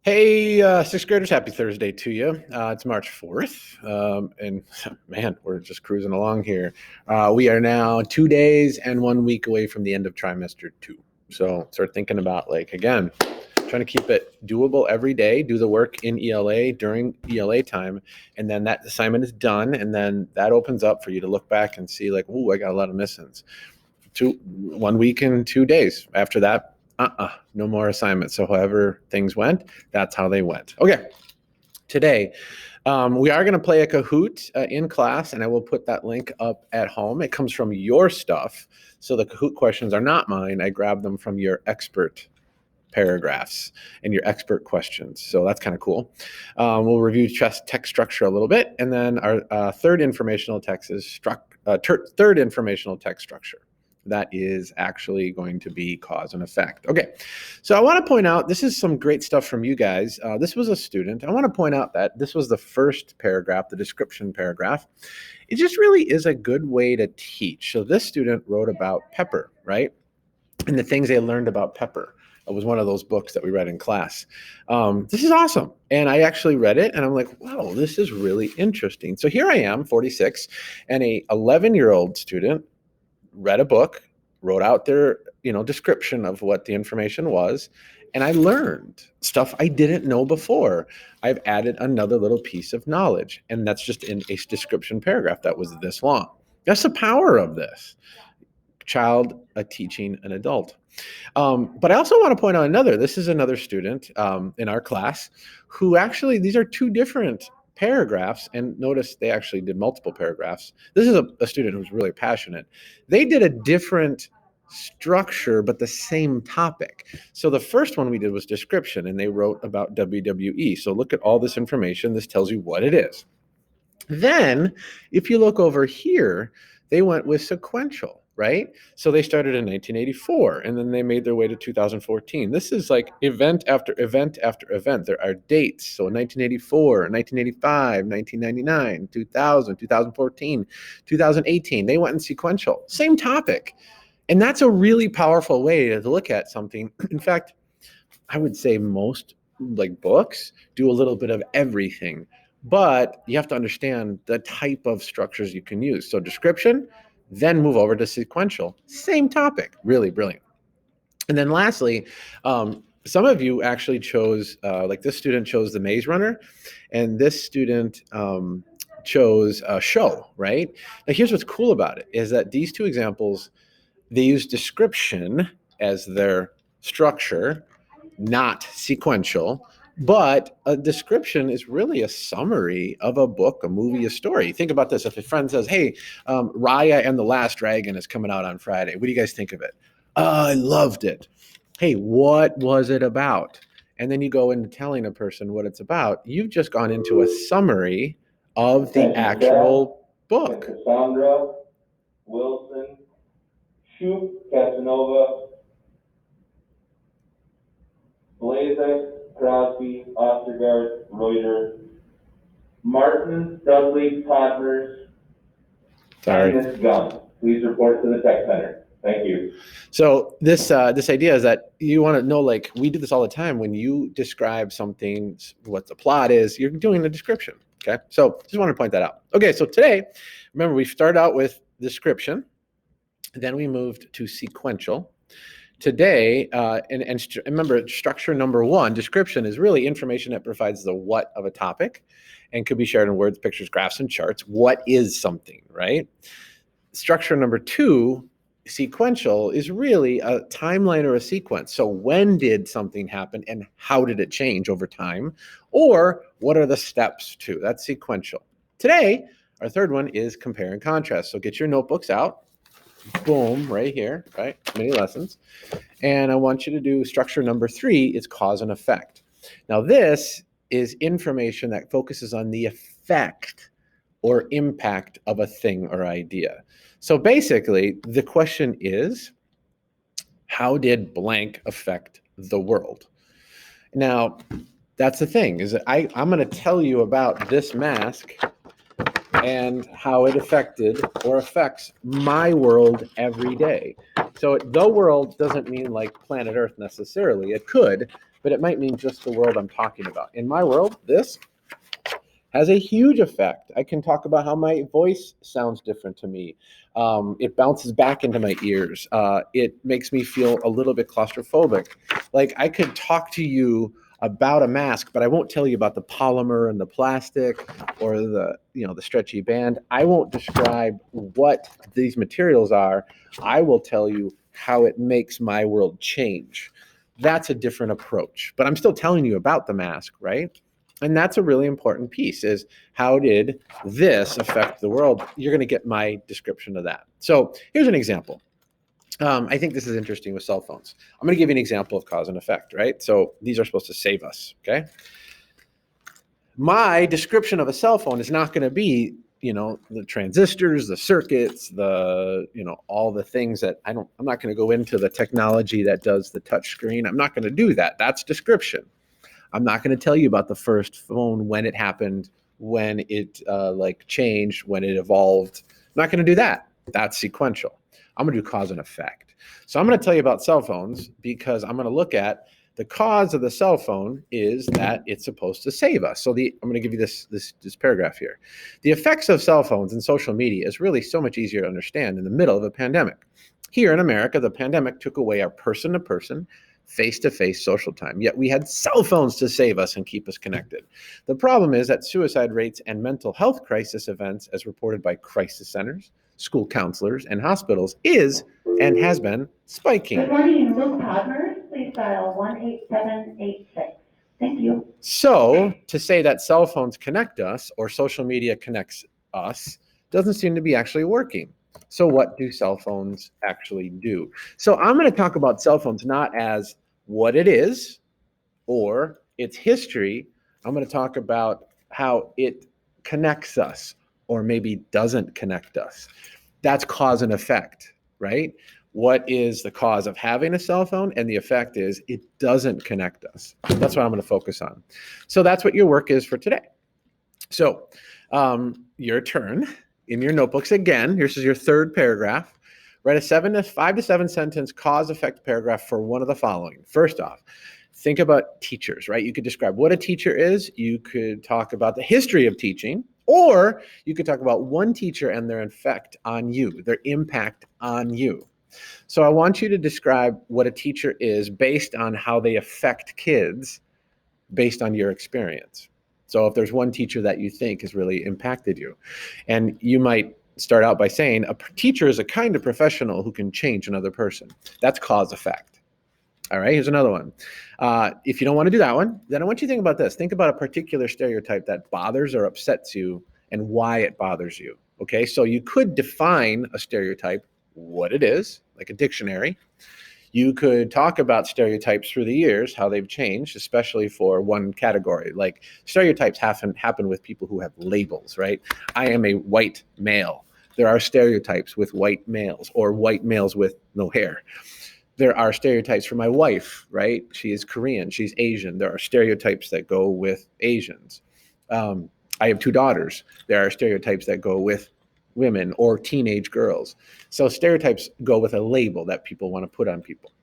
Hey, sixth graders, happy Thursday to you. It's March 4th, and man, we're just cruising along here. We are now 2 days and 1 week away from the end of trimester 2. So start thinking about, again, trying to keep it doable every day, do the work in ELA during ELA time, and then that assignment is done, and then that opens up for you to look back and see, I got a lot of missings. 1 week and 2 days. After that, no more assignments. So however things went, that's how they went. Okay, today we are going to play a Kahoot in class, and I will put that link up at home. It comes from your stuff, so the Kahoot questions are not mine. I grabbed them from your expert paragraphs and your expert questions. So that's kind of cool. We'll review text structure a little bit, and then our third informational text is third informational text structure. That is actually going to be cause and effect. Okay, so I want to point out, this is some great stuff from you guys. This was a student. I want to point out that this was the first paragraph, the description paragraph. It just really is a good way to teach. So this student wrote about pepper, right? And the things they learned about pepper. It was one of those books that we read in class. This is awesome. And I actually read it and I'm like, wow, this is really interesting. So here I am, 46, and a 11-year-old student read a book, wrote out their, description of what the information was, and I learned stuff I didn't know before. I've added another little piece of knowledge, and that's just in a description paragraph that was this long. That's the power of this. Child teaching an adult. But I also want to point out this is another student in our class who actually, these are two different paragraphs, and notice they actually did multiple paragraphs. This is a student who's really passionate. They did a different structure, but the same topic. So the first one we did was description, and they wrote about WWE. So look at all this information. This tells you what it is. Then, if you look over here, they went with sequential, right? So they started in 1984, and then they made their way to 2014. This is like event after event after event. There are dates. So 1984, 1985, 1999, 2000, 2014, 2018. They went in sequential. Same topic. And that's a really powerful way to look at something. In fact, I would say most books do a little bit of everything, but you have to understand the type of structures you can use. So description, then move over to sequential. Same topic. Really brilliant. And then lastly, some of you actually chose, this student chose the Maze Runner, and this student chose show, right? Now here's what's cool about it, is that these two examples, they use description as their structure, not sequential, but a description is really a summary of a book, a movie, a story. Think about this. If a friend says, hey, Raya and the Last Dragon is coming out on Friday. What do you guys think of it? I loved it. Hey, what was it about? And then you go into telling a person what it's about. You've just gone into a summary of the actual book. Cassandra, Wilson, Shoup, Casanova, Blazek, Crosby, Ostergaard, Reuter, Martin, Dudley, Podmers, and Gunn. Please report to the tech center. Thank you. So this idea is that you want to know, we do this all the time. When you describe something, what the plot is, you're doing a description. Okay, so just want to point that out. Okay, so today, remember, we started out with description, then we moved to sequential. Today, and remember, structure number one, description, is really information that provides the what of a topic and could be shared in words, pictures, graphs, and charts. What is something, right? Structure number two, sequential, is really a timeline or a sequence. So when did something happen and how did it change over time? Or what are the steps to? That's sequential. Today, our third one is compare and contrast. So get your notebooks out. Boom, right here, right? Many lessons. And I want you to do structure number three, is cause and effect. Now, this is information that focuses on the effect or impact of a thing or idea. So basically, the question is, how did blank affect the world? Now, that's the thing, is that I'm going to tell you about this mask and how it affected or affects my world every day. So the world doesn't mean like planet Earth necessarily. It could, but it might mean just the world I'm talking about. In my world, this has a huge effect. I can talk about how my voice sounds different to me. It bounces back into my ears. It makes me feel a little bit claustrophobic. Like I could talk to you about a mask, but I won't tell you about the polymer and the plastic or the stretchy band. I won't describe what these materials are. I will tell you how it makes my world change. That's a different approach, but I'm still telling you about the mask, right? And that's a really important piece, is how did this affect the world? You're going to get my description of that. So here's an example. I think this is interesting with cell phones. I'm going to give you an example of cause and effect, right? So these are supposed to save us, okay? My description of a cell phone is not going to be, the transistors, the circuits, all the things that I'm not going to go into the technology that does the touch screen. I'm not going to do that. That's description. I'm not going to tell you about the first phone, when it happened, when it changed, when it evolved. I'm not going to do that. That's sequential. I'm going to do cause and effect. So I'm going to tell you about cell phones because I'm going to look at the cause of the cell phone is that it's supposed to save us. So I'm going to give you this paragraph here. The effects of cell phones and social media is really so much easier to understand in the middle of a pandemic. Here in America, the pandemic took away our person-to-person, face-to-face social time, yet we had cell phones to save us and keep us connected. The problem is that suicide rates and mental health crisis events, as reported by crisis centers, school counselors, and hospitals, is and has been spiking. Good morning, Luke Podmer. Please dial 18786. Thank you. So to say that cell phones connect us or social media connects us doesn't seem to be actually working. So what do cell phones actually do? So I'm going to talk about cell phones not as what it is or its history. I'm going to talk about how it connects us or maybe doesn't connect us. That's cause and effect, right? What is the cause of having a cell phone? And the effect is it doesn't connect us. That's what I'm going to focus on. So that's what your work is for today. So your turn. In your notebooks again, here's your third paragraph. Write a 5 to 7 sentence cause effect paragraph for one of the following. First off, think about teachers, right? You could describe what a teacher is. You could talk about the history of teaching, or you could talk about one teacher and their effect on you, their impact on you. So I want you to describe what a teacher is based on how they affect kids based on your experience. So if there's one teacher that you think has really impacted you, and you might start out by saying a teacher is a kind of professional who can change another person. That's cause effect. All right, here's another one. If you don't want to do that one, then I want you to think about this. Think about a particular stereotype that bothers or upsets you and why it bothers you. Okay, so you could define a stereotype, what it is, like a dictionary. You could talk about stereotypes through the years, how they've changed, especially for one category. Like stereotypes happen with people who have labels, right? I am a white male. There are stereotypes with white males or white males with no hair. There are stereotypes for my wife, right? She is Korean, she's Asian. There are stereotypes that go with Asians. I have 2 daughters. There are stereotypes that go with women or teenage girls. So stereotypes go with a label that people want to put on people.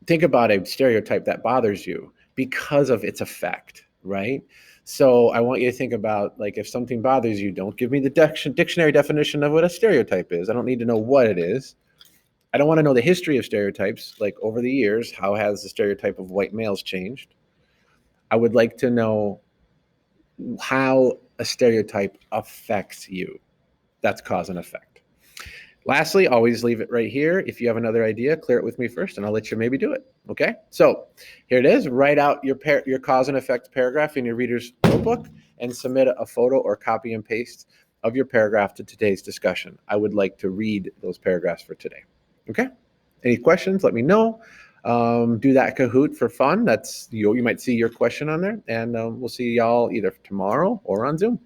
Think about a stereotype that bothers you because of its effect, right? So I want you to think about, like, if something bothers you, don't give me the dictionary definition of what a stereotype is. I don't need to know what it is. I don't want to know the history of stereotypes, like over the years, how has the stereotype of white males changed? I would like to know how a stereotype affects you. That's cause and effect. Lastly, always leave it right here. If you have another idea, clear it with me first, and I'll let you maybe do it. Okay? So here it is. Write out your cause and effect paragraph in your reader's notebook and submit a photo or copy and paste of your paragraph to today's discussion. I would like to read those paragraphs for today. Okay? Any questions? Let me know. Do that Kahoot for fun. You might see your question on there, and we'll see y'all either tomorrow or on Zoom.